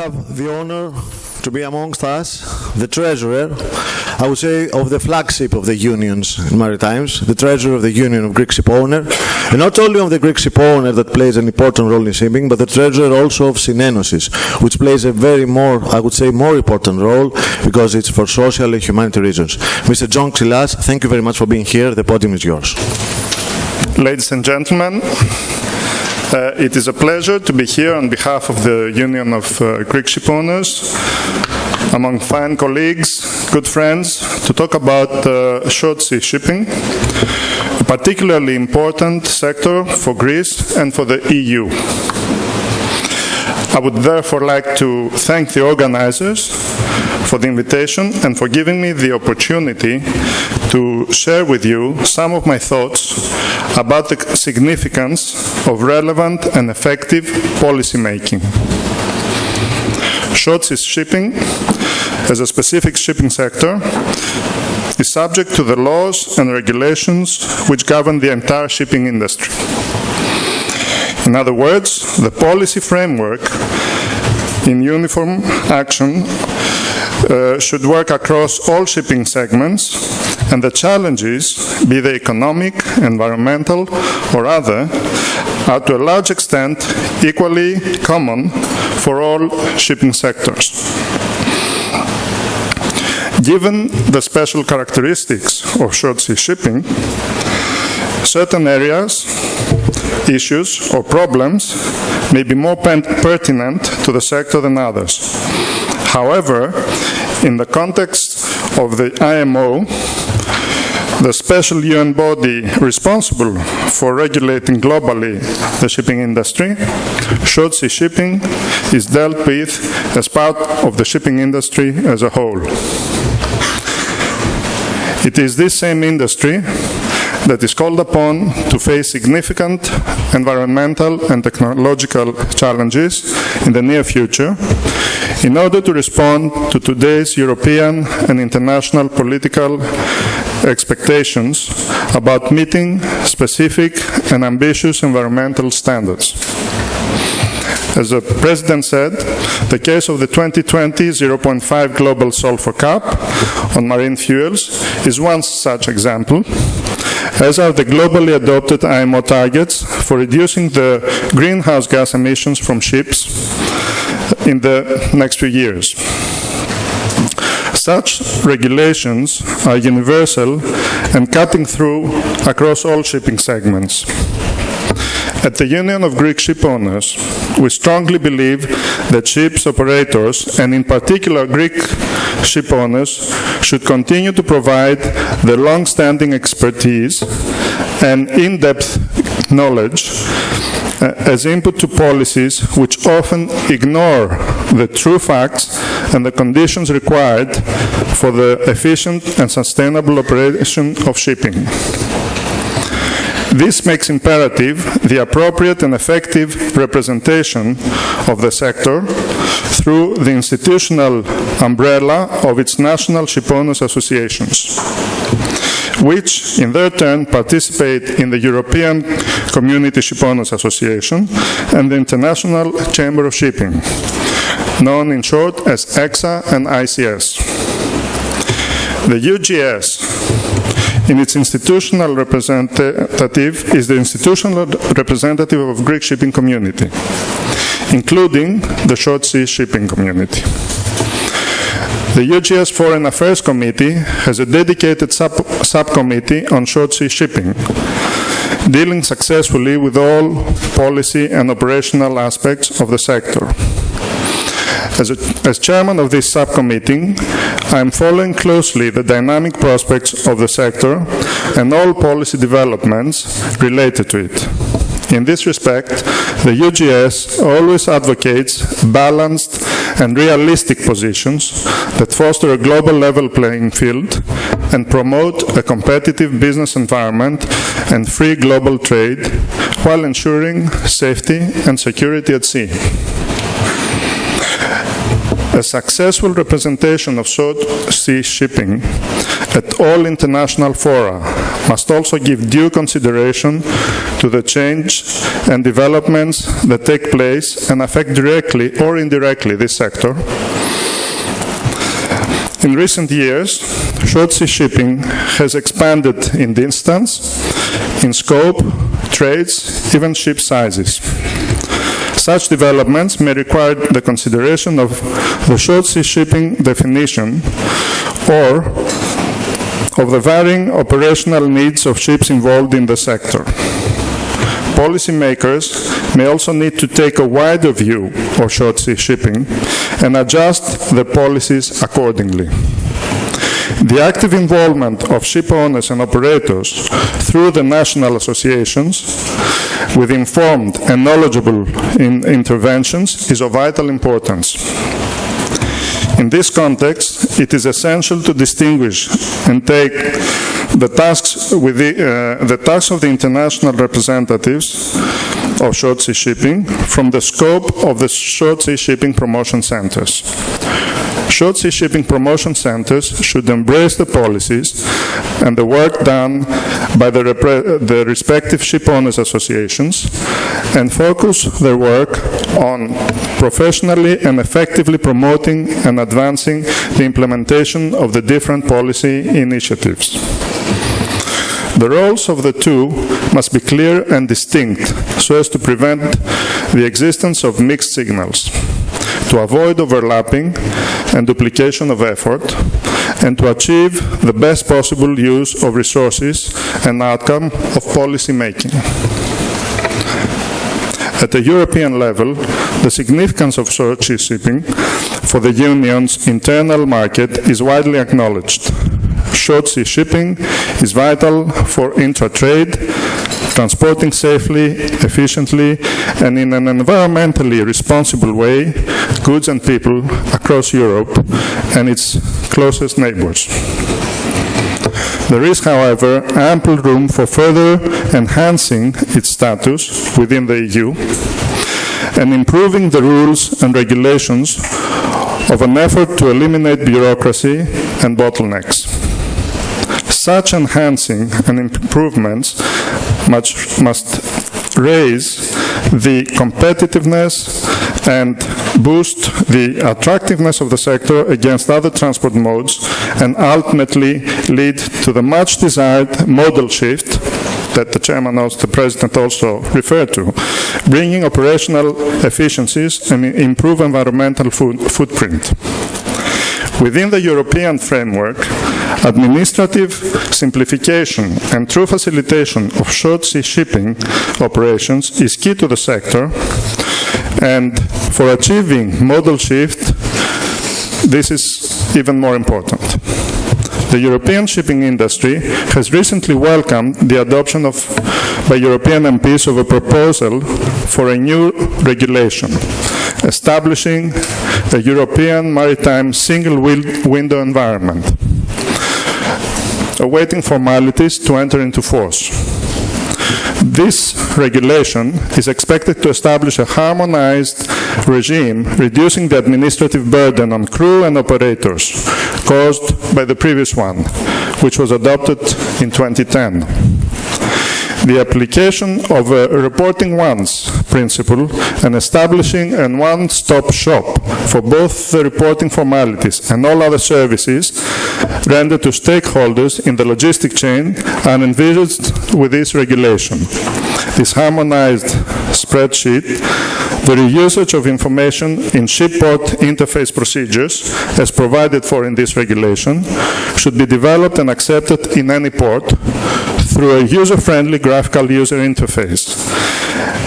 have the honor to be amongst us the treasurer, I would say, of the flagship of the unions in Maritimes, the treasurer of the Union of Greek Shipowner, and not only of the Greek Shipowner that plays an important role in shipping, but the treasurer also of Synenosis, which plays a very more, I would say, more important role because it's for social and humanitarian reasons. Mr. John Xylas, thank you very much for being here. The podium is yours. Ladies and gentlemen, it is a pleasure to be here on behalf of the Union of Greek Shipowners, among fine colleagues, good friends, to talk about short-sea shipping, a particularly important sector for Greece and for the EU. I would therefore like to thank the organizers for the invitation and for giving me the opportunity to share with you some of my thoughts about the significance of relevant and effective policy making. Short-sea shipping, as a specific shipping sector, is subject to the laws and regulations which govern the entire shipping industry. In other words, the policy framework in uniform action should work across all shipping segments, and the challenges, be they economic, environmental, or other, are to a large extent equally common for all shipping sectors. Given the special characteristics of short-sea shipping, certain areas, issues, or problems may be more pertinent to the sector than others. However, in the context of the IMO, the special UN body responsible for regulating globally the shipping industry, short-sea shipping is dealt with as part of the shipping industry as a whole. It is this same industry that is called upon to face significant environmental and technological challenges in the near future in order to respond to today's European and international political expectations about meeting specific and ambitious environmental standards. As the President said, the case of the 2020 0.5 global sulfur cap on marine fuels is one such example, as are the globally adopted IMO targets for reducing the greenhouse gas emissions from ships in the next few years. Such regulations are universal and cutting through across all shipping segments. At the Union of Greek Shipowners, we strongly believe that ships operators, and in particular Greek shipowners, should continue to provide the long-standing expertise and in-depth knowledge as input to policies which often ignore the true facts and the conditions required for the efficient and sustainable operation of shipping. This makes imperative the appropriate and effective representation of the sector through the institutional umbrella of its national shipowners associations, which in their turn participate in the European Community Shipowners Association and the International Chamber of Shipping, known in short as EXA and ICS. The UGS, in its institutional representative, is the institutional representative of Greek shipping community, including the short-sea shipping community. The UGS Foreign Affairs Committee has a dedicated subcommittee on short-sea shipping, dealing successfully with all policy and operational aspects of the sector. As chairman of this subcommittee, I am following closely the dynamic prospects of the sector and all policy developments related to it. In this respect, the UGS always advocates balanced and realistic positions that foster a global level playing field and promote a competitive business environment and free global trade while ensuring safety and security at sea. A successful representation of short sea shipping at all international fora must also give due consideration to the change and developments that take place and affect directly or indirectly this sector. In recent years, short sea shipping has expanded in distance, in scope, trades, even ship sizes. Such developments may require the consideration of the short sea shipping definition or of the varying operational needs of ships involved in the sector. Policymakers may also need to take a wider view of short sea shipping and adjust their policies accordingly. The active involvement of ship owners and operators through the national associations with informed and knowledgeable interventions is of vital importance. In this context, it is essential to distinguish and take the tasks of the international representatives of short sea shipping from the scope of the short sea shipping promotion centers. Short sea shipping promotion centers should embrace the policies and the work done by the respective ship owners associations and focus their work on professionally and effectively promoting and advancing the implementation of the different policy initiatives. The roles of the two must be clear and distinct so as to prevent the existence of mixed signals, to avoid overlapping and duplication of effort, and to achieve the best possible use of resources and outcome of policy making. At the European level, the significance of short sea shipping for the Union's internal market is widely acknowledged. Short sea shipping is vital for intra-trade, transporting safely, efficiently, and in an environmentally responsible way goods and people across Europe and its closest neighbors. There is, however, ample room for further enhancing its status within the EU and improving the rules and regulations of an effort to eliminate bureaucracy and bottlenecks. Such enhancing and improvements must raise the competitiveness and boost the attractiveness of the sector against other transport modes and ultimately lead to the much desired modal shift that the President also referred to, bringing operational efficiencies and improve environmental footprint. Within the European framework, administrative simplification and true facilitation of short sea shipping operations is key to the sector, and for achieving modal shift, this is even more important. The European shipping industry has recently welcomed the adoption by European MPs of a proposal for a new regulation establishing a European maritime single window environment, awaiting formalities to enter into force. This regulation is expected to establish a harmonized regime, reducing the administrative burden on crew and operators caused by the previous one, which was adopted in 2010. The application of a reporting once principle and establishing a one-stop shop for both the reporting formalities and all other services rendered to stakeholders in the logistic chain are envisaged with this regulation. This harmonized spreadsheet, the reusage of information in ship-port interface procedures, as provided for in this regulation, should be developed and accepted in any port through a user-friendly graphical user interface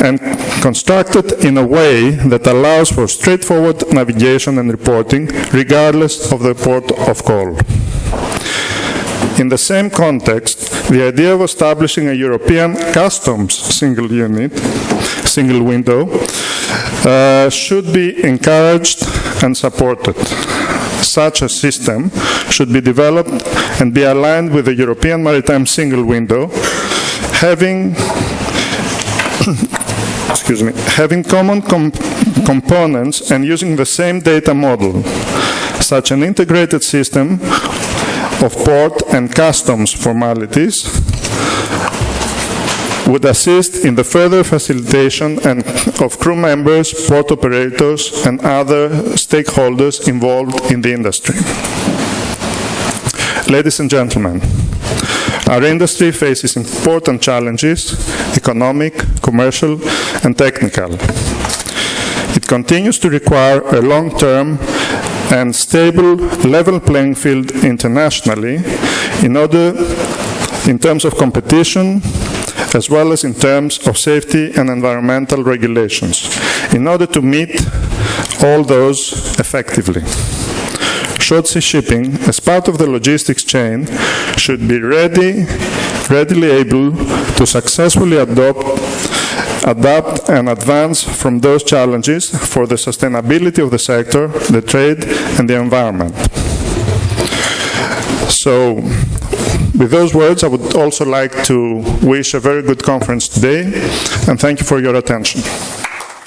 and constructed in a way that allows for straightforward navigation and reporting regardless of the port of call. In the same context, the idea of establishing a European customs single window should be encouraged and supported. Such a system should be developed and be aligned with the European Maritime Single Window, having having common components and using the same data model. Such an integrated system of port and customs formalities would assist in the further facilitation of crew members, port operators, and other stakeholders involved in the industry. Ladies and gentlemen, our industry faces important challenges, economic, commercial, and technical. It continues to require a long-term and stable level playing field internationally in terms of competition, as well as in terms of safety and environmental regulations, in order to meet all those effectively. Shortsea shipping, as part of the logistics chain, should be readily able to successfully adapt and advance from those challenges for the sustainability of the sector, the trade, and the environment. So, with those words, I would also like to wish a very good conference today, and thank you for your attention.